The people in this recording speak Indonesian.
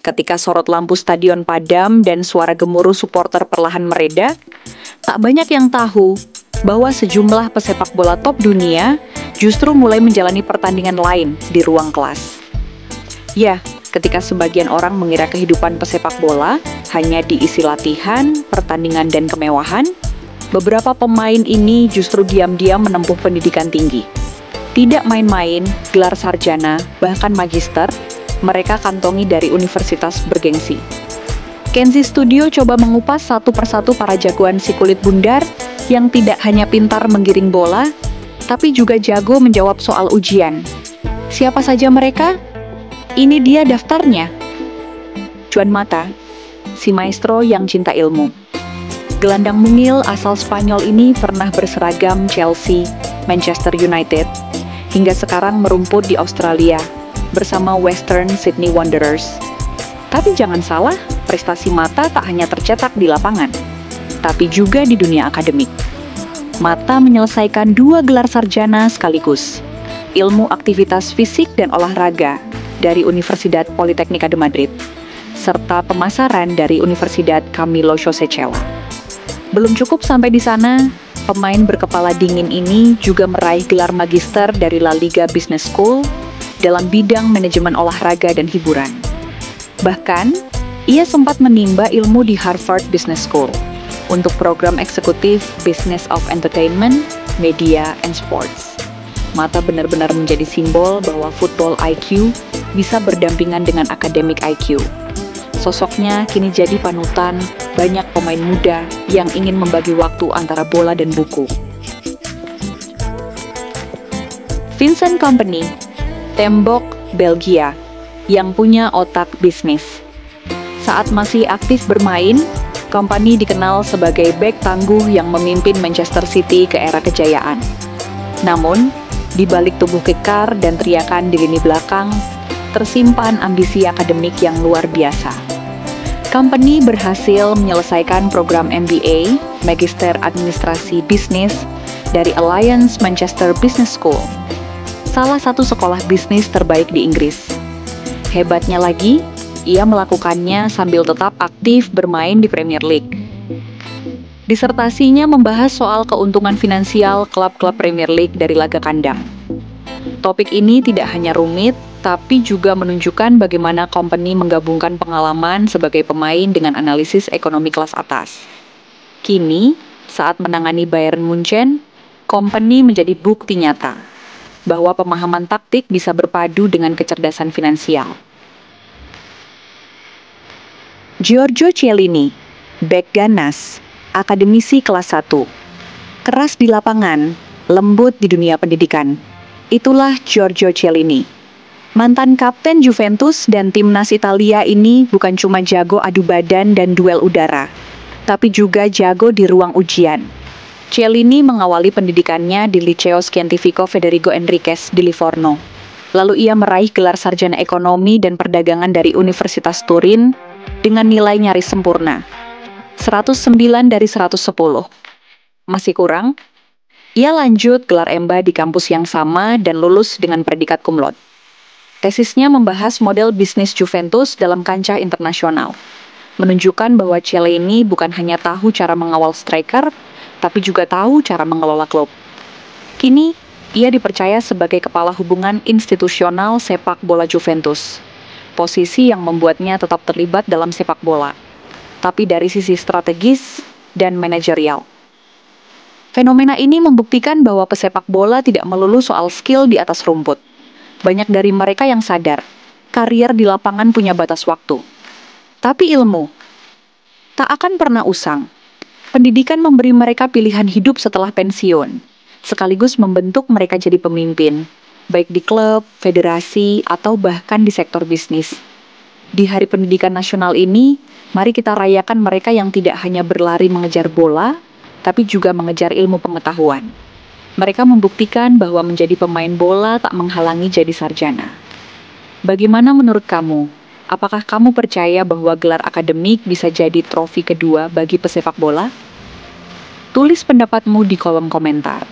ketika sorot lampu stadion padam dan suara gemuruh supporter perlahan mereda, tak banyak yang tahu bahwa sejumlah pesepak bola top dunia justru mulai menjalani pertandingan lain di ruang kelas. Ya, ketika sebagian orang mengira kehidupan pesepak bola hanya diisi latihan, pertandingan, dan kemewahan, beberapa pemain ini justru diam-diam menempuh pendidikan tinggi. Tidak main-main, gelar sarjana, bahkan magister, mereka kantongi dari universitas bergengsi. Kenzie Studio coba mengupas satu persatu para jagoan si kulit bundar yang tidak hanya pintar menggiring bola, tapi juga jago menjawab soal ujian. Siapa saja mereka? Ini dia daftarnya. Juan Mata, si maestro yang cinta ilmu. Gelandang mungil asal Spanyol ini pernah berseragam Chelsea, Manchester United, hingga sekarang merumput di Australia bersama Western Sydney Wanderers. Tapi jangan salah, prestasi Mata tak hanya tercetak di lapangan, tapi juga di dunia akademik. Mata menyelesaikan 2 gelar sarjana sekaligus, ilmu aktivitas fisik dan olahraga dari Universidad Politécnica de Madrid, serta pemasaran dari Universidad Camilo José Cela. Belum cukup sampai di sana, pemain berkepala dingin ini juga meraih gelar magister dari La Liga Business School dalam bidang manajemen olahraga dan hiburan. Bahkan, ia sempat menimba ilmu di Harvard Business School untuk program eksekutif Business of Entertainment, Media, and Sports. Mata benar-benar menjadi simbol bahwa football IQ bisa berdampingan dengan academic IQ. Sosoknya kini jadi panutan banyak pemain muda yang ingin membagi waktu antara bola dan buku. Vincent Kompany, tembok Belgia, yang punya otak bisnis. Saat masih aktif bermain, Kompany dikenal sebagai bek tangguh yang memimpin Manchester City ke era kejayaan. Namun, di balik tubuh kekar dan teriakan di lini belakang, tersimpan ambisi akademik yang luar biasa. Kompany berhasil menyelesaikan program MBA, Magister Administrasi Bisnis, dari Alliance Manchester Business School, salah satu sekolah bisnis terbaik di Inggris. Hebatnya lagi, ia melakukannya sambil tetap aktif bermain di Premier League. Disertasinya membahas soal keuntungan finansial klub-klub Premier League dari laga kandang. Topik ini tidak hanya rumit, tapi juga menunjukkan bagaimana Kompany menggabungkan pengalaman sebagai pemain dengan analisis ekonomi kelas atas. Kini, saat menangani Bayern Munchen, Kompany menjadi bukti nyata bahwa pemahaman taktik bisa berpadu dengan kecerdasan finansial. Giorgio Chiellini, bek ganas, akademisi kelas 1. Keras di lapangan, lembut di dunia pendidikan. Itulah Giorgio Chiellini. Mantan kapten Juventus dan timnas Italia ini bukan cuma jago adu badan dan duel udara, tapi juga jago di ruang ujian. Chiellini mengawali pendidikannya di Liceo Scientifico Federico Enriquez di Livorno. Lalu ia meraih gelar sarjana ekonomi dan perdagangan dari Universitas Turin dengan nilai nyaris sempurna, 109 dari 110. Masih kurang? Ia lanjut gelar M.Ba di kampus yang sama dan lulus dengan predikat cum laude. Tesisnya membahas model bisnis Juventus dalam kancah internasional, menunjukkan bahwa Chiellini bukan hanya tahu cara mengawal striker, tapi juga tahu cara mengelola klub. Kini, ia dipercaya sebagai kepala hubungan institusional sepak bola Juventus, posisi yang membuatnya tetap terlibat dalam sepak bola, tapi dari sisi strategis dan manajerial. Fenomena ini membuktikan bahwa pesepak bola tidak melulu soal skill di atas rumput. Banyak dari mereka yang sadar, karier di lapangan punya batas waktu. Tapi ilmu tak akan pernah usang. Pendidikan memberi mereka pilihan hidup setelah pensiun, sekaligus membentuk mereka jadi pemimpin, baik di klub, federasi, atau bahkan di sektor bisnis. Di Hari Pendidikan Nasional ini, mari kita rayakan mereka yang tidak hanya berlari mengejar bola, tapi juga mengejar ilmu pengetahuan. Mereka membuktikan bahwa menjadi pemain bola tak menghalangi jadi sarjana. Bagaimana menurut kamu? Apakah kamu percaya bahwa gelar akademik bisa jadi trofi kedua bagi pesepak bola? Tulis pendapatmu di kolom komentar.